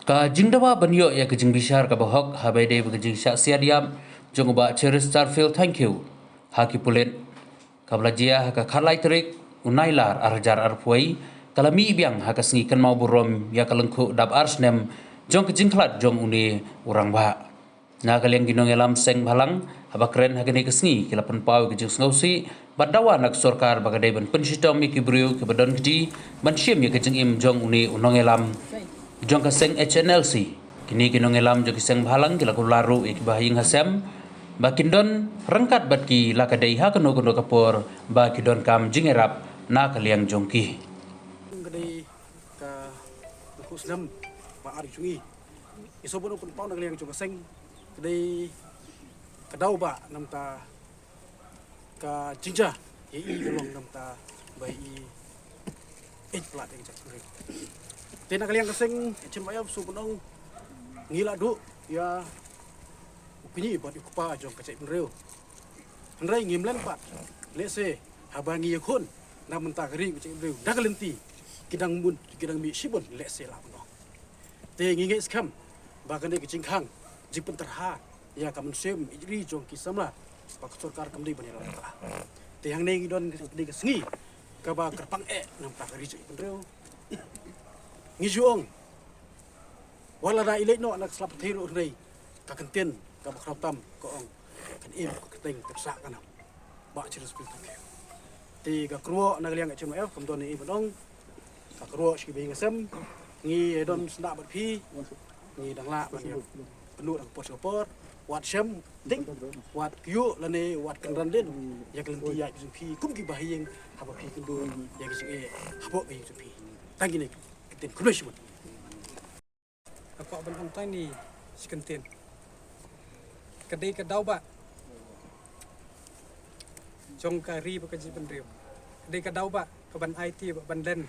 Ka jingdawa banyo ya kejing bishar ka bahok habai dei kejing syak sia diam jong ba cheris starfield thank you haki pulen kabla jia haka khalai terik unailar arjar arpuai kalami biang haka sngi kan mau burom ya kalengku dab arsnem jong kejing klat jong uni urang ba na kaleng ginong elam seng balang haba keren haka ni kesngi kilapan pau kejing sngosi badawa nak sorkar bagadai ban penshitom mi kibriu ke badon kedi ban shim ya kejing im jong uni unong elam jong kaseng HNLC kini kinong elam jong kiseng balang kila kularu ik bahing hasem bakindon rengkat batki lakadai ha kano kano kapor bakidon kam jingerap na kaliang jongki kadai ka kusnam ba ari chui isobon kun pau kaliang jong kaseng kadai kadau ba namta ka jinja i dolong namta bai i plat yang jak tena kalian keseng cemaya su penong ngila du ya upini buat ikupa jong kacai penreu penrai ngimlan pat lese habangi yakun na menta kering kacai penreu dagalenti kidang mun kidang mi sibon lese la penong te nginge skam bagan de kicing khang jipen terha ya kamun sem ijri jong kisamla pak sorkar kamdi banira ta te yang nei don de kesngi kaba kerpang nam tak kari kacai penreu ngijuong wala na ilay no anak selap hero rei kakenten ka bakratam ko ang kan im ko keteng tersa kana ba cirus piltan ke ti ga kruo na liang chim f kom don ni ibong ka kruo shi be ngasem ngi don sna bat phi ngi dang la ban yo penu dang por wat shem ding wat kyu la ne wat kan ran den ya kan ti ya jum phi kum ki bahiyeng haba phi kan do ya ki e habo be jum phi tangi ne keten kulo shi Aku abang ontai ni sekenten. Kedai kedau ba. Jong kari bakaji pendriu. Kedai kedau ba keban IT ban den.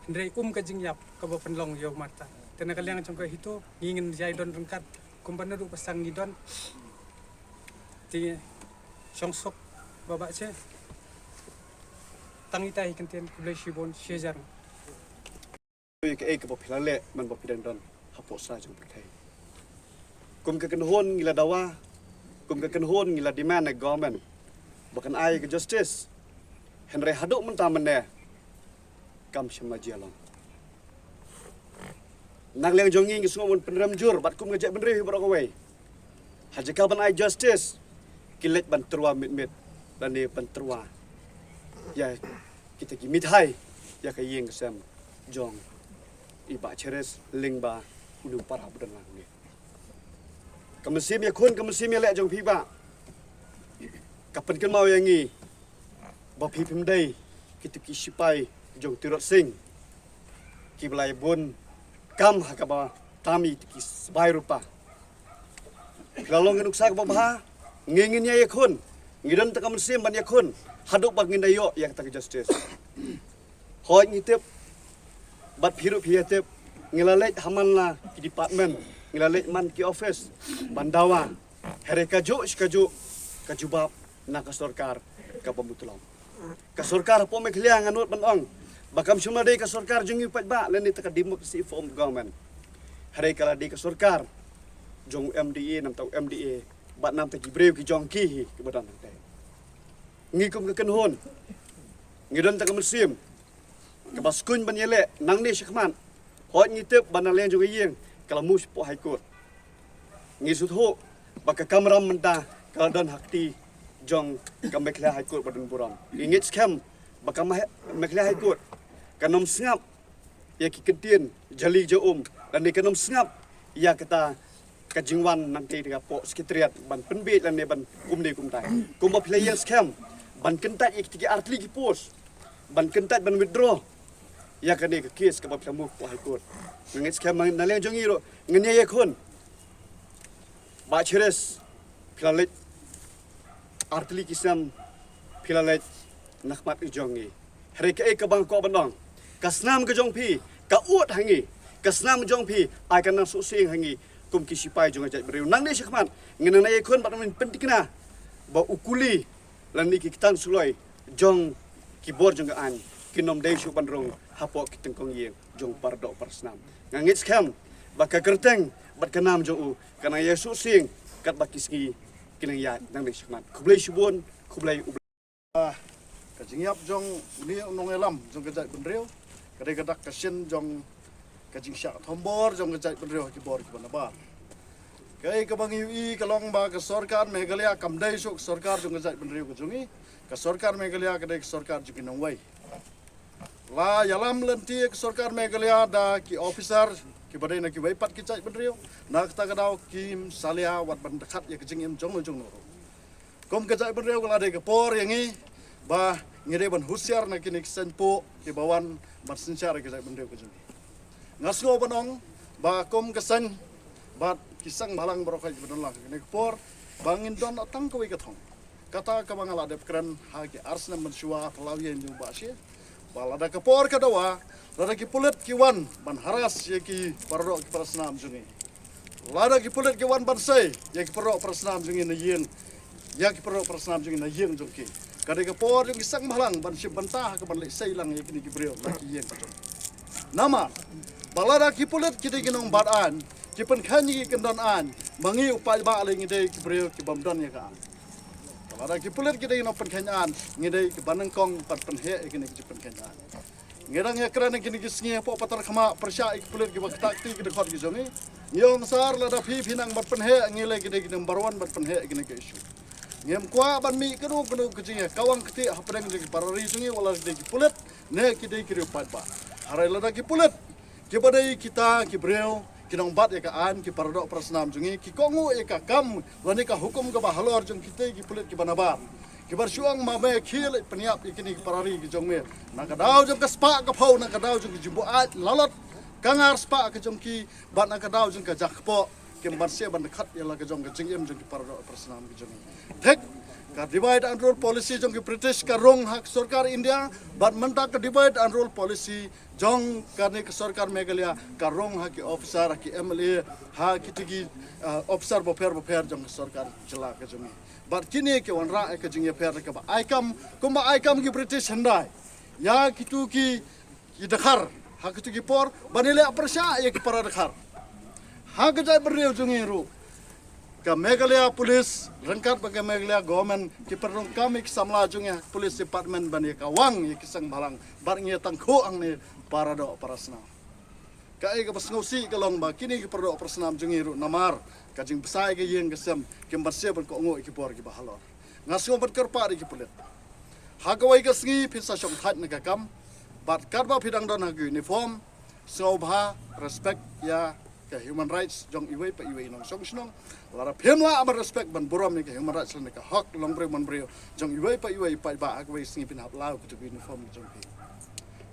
Pendrai kajing yap ke penlong yo mata. Tena kaliang jong ka hito ngingin jai don rengkat kumpana du pasang ngidon. Ti sok babak ce. Tangita hikenten kulai shibon shejar. Ke ke popilale man popidan don hapo sa jong perkai kum ke kenhon ngila dawa kum ke kenhon ngila demand na government bakan ai ke justice henry haduk mentah mene kam shama jialong nang leng jongi ngi sungun penram jur bat kum ngejak benri borok away haja ban ai justice kilet ban terwa mit dan ni ban terwa ya kita ki mithai ya ka yeng sem jong iba ceres lingba ulu para budan lang ni kamusim ya kun kamusim ya lek jong pi ba kapan kan mau yang ni ba pi pim dai kita ki sipai jong tirot sing ki belai bun kam hakaba tami ki sebai rupa kalau ngenuk sa ba ba ngingin ya kun ngidan ta kamusim ban ya kun haduk ba ngindayo yang ta justice hoi ngitep bat phiru phiatep ngilalet hamanla ki department ngilalet man ki office bandawa here kaju kajubab na ka sorkar ka pamutulam ka sorkar po meklia nganut banong bakam sumna dei ka sorkar jungi pat ba leni taka democracy form government here kala dei ka sorkar jong MDA nam tau MDA bat nam ta ki breu ki jong ki badan nang dei ngikum ka kenhon ngidon ta ka musim ka baskun banyele nang ni syakman hoi ngitep banalen juga yeng kalau mus po high court ngisut ho baka kamram menta kalau dan hakti jong kamekla high court badun buram ingit scam baka mekla high court kanom sngap ya ki ketien jali jaum dan ni kanom sngap ya kata kajingwan nanti dekat po sekretariat ban penbit dan ban kumde kumtai kumba player scam ban kentat ik tiga artli ki pos ban kentat ban withdraw ya kan ke kes ke bab tamu ko high court ngit skam naleng jongi ro ngenya ye khon ba cheres philalet artli kisam philalet nakmat jongi hari ke bang ko bandong kasnam ke jong pi ka ut hangi kasnam jong pi ai kan nang su sing hangi kum ki sipai jong ajat beriu nang ni syakman ngena ye khon bat min pentikna ba ukuli lan ni ki kitan suloi jong kibor jong an kinom dei su bandrong hapo kitengkong yeng jong pardo persnam ngangit skam baka kerteng bat kanam jo kana Yesus sing kat bakisngi kinang ya nang sikmat kublai subun kublai Kajing yap jong ni nong elam jong kajai benreu kadai kadak kasin jong kajing syak thombor jong kajai benreu ki bor ki banabar kai ka bang ui kalong ba ka sarkar Meghalaya kamdai sok sarkar jong kajai benreu ka jongi ka sarkar Meghalaya kadai ka sarkar jong kinang wai la yalam lenti ka sarkar Meghalaya da ki officer ki badai na ki wai pat ki jai benreu na ka kadau kim salia wat ban dekat ya kajing em jong no kom kajai benreu kala dai ka por yangi ba ngire ban husiar na kini senpo ke bawan ban sensyar ke bendeu ke juni ngasgo banong ba kom kesan ba kisang balang barokai benong kini por bangin don atang ko ikatong kata ka bangala de kran ha ke arsna mensua pelawian ju ba sie ba lada ke por kadawa lada ki pulet ki wan ban haras ye ki parro ki prasnam juni lada ki pulet ki wan ban sei ye ki parro prasnam juni na yin ya ki parro prasnam juni na yin jungki kadai ka por yung isang mahalang ban si bantah ka ban lesai lang ya kini gibreo laki yen ka nama balada ki pulet kita ginong badan ki pen khanyi ki kendon an mangi upai ba le ngide gibreo ki bamdon ya ka balada ki pulet kita ginong pen khanyan ngide ki banang kong pat pen he kini ki pen khanyan ngirang ya krana kini ki sngi po patar khama persya ki pulet ki baktak ti ki dekhot ki jongi nyong sar lada phi phinang bat pen he ngile ki number 1 bat pen he kini ki issue ngem kwa ban mi kenu kecing kawang keti hapreng de parari sungi wala de pulet ne ki de ki pat ba harai lada ki pulet ki badai kita ki breu ki nong bat ka an ki paradok prasnam sungi ki kongu ka kam lani ka hukum ka bahalor jung kita ki pulet ki banabar ki barsuang ma me khil peniap ikini ki parari ki jong me na ka dau jung ka spa ka phau na ka dau jung ki jumbuat lalot kangar spa ka jong ki bat na ka dau jung ka jakpo kim barsia ban khat yala ka jong ka jingem jong ki paradok prasnam ki jong thek ka divide and rule policy jong ki British ka rong hak sarkar India bat menta ka divide and rule policy jong ka ne ka sarkar Meghalaya ka rong hak ki officer ki MLA ha ki tigi officer bofer jong sarkar jela ka jong bat kini ke wan ra ka jing ya per ka ba aikam kumba aikam ki British handai ya kitu ki dakhar ha ki tigi por banile apresya ya ki para dakhar ha ka jai bereu jong ru ka Meghalaya Police rangkat bagi Meghalaya government ki perong kami ki samla jungnya police department bani ka wang ki sang balang bar nge tangko ang ne para do parasna ka ai ka basngosi ka long ba kini ki perdo parasnam jungi ru namar ka jing besai ke yeng kesem ki barse ban ko ngo ki por ki bahalor ngasgo bat kerpa ki pulet ha ka wai ka sngi phisa shong khat ne ka kam bat karba phidang don ha uniform so bha respect ya ke human rights jong iwei pa iwei nong song snong lara phemla amar respect ban borom ni ke human rights ni ka hak long bre man bre jong iwei pa ba ak wei singi pin hap lau ku uniform jong pi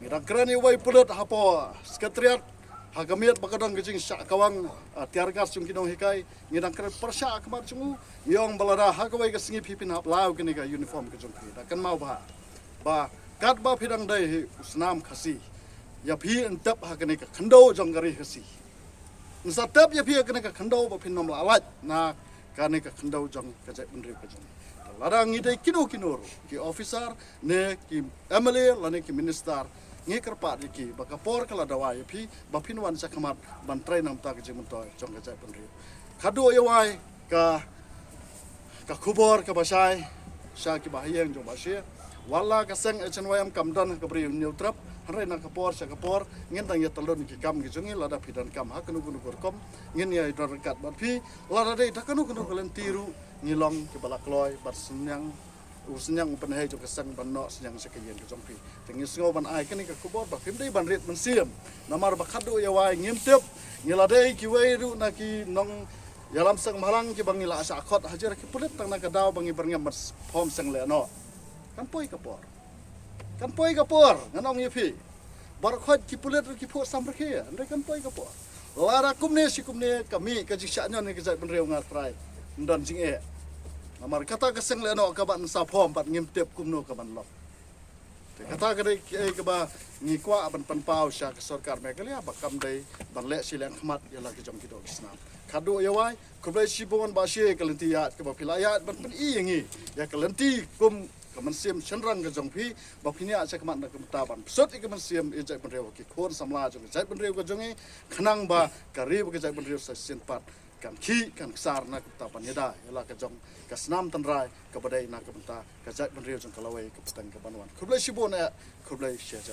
ngira krani iwei pulut hapo sekretariat hagamiat bakadang gejing syak kawang tiargas jong kinong hikai ngira kran persya akmar jungu yong balada hak wei ke singi pin hap lau ke ni ka uniform ke jong pi da kan mau ba kat ba phidang dai usnam khasi ya phi entap hak ni ka khando jong gari khasi Nsatap ya pia kena ka khandau ba phin nom la alat na kane ka khandau jong ka jai benri ka jong larang ngidai kino ki officer ne ki MLA lane ki minister nge kerpa ki ba ka por kala dawa ya phi ba phin wan sa khamat ban trai nam ta ka jing toy jong ka jai benri khadu ya wai ka khubor ka basai sha ki ba hiang jong ba she wala ka seng echen wayam kamdan ka bri neutrap hare na kapor sa kapor ngin tang ya talon ki kam ki jungi lada pidan kam hakunu kunu korkom ngin ya idor kat bat phi lada dei takanu kunu kalen tiru ngilong ki balak loy bat senyang usnyang pen hai jo kesang ban no senyang sekayen ki jong phi tengi sngo ban ai kani ka kubor ba phim dei ban ret ban siam namar ba khadu ya wai ngim tep ngila dei ki wei ru na ki nong yalam sang malang ki bangila asa khot hajar ki pulit tang na ka daw bangi berngam mas phom sang le no kan poi kapor nganong yepi bar khot ki pulet ki pho samre khe andre kan poi kapor lara kumne si kumne kami ka jiksa nyon ni ka jai benreu ngat prai ndon jing e amar kata ka seng le no ka ban sa phom pat ngim tep kumno ka ban lok te kata ka dei ka ba ngi kwa ban pan pau sha ka sarkar Meghalaya ba kam dei ban le si leng khmat ya la ki jom ki do kisna khadu ya wai kublai si bon ba she ka lenti ya ka ba pilayat ban pen i ngi ya ka lenti kum kemen siam senrang ke jong pi bak pini aja kemat nak kemtaban pesot kemen siam ejai benreu ki kon samla jong ejai benreu ke jongi khenang ba kari ke ejai benreu sa senpat kan ki kan sar nak kemtaban yada yala ke jong ke senam tenrai ke badai nak kemta ke ejai benreu jong kalawai ke petang ke banuan kublai sibona kublai syaja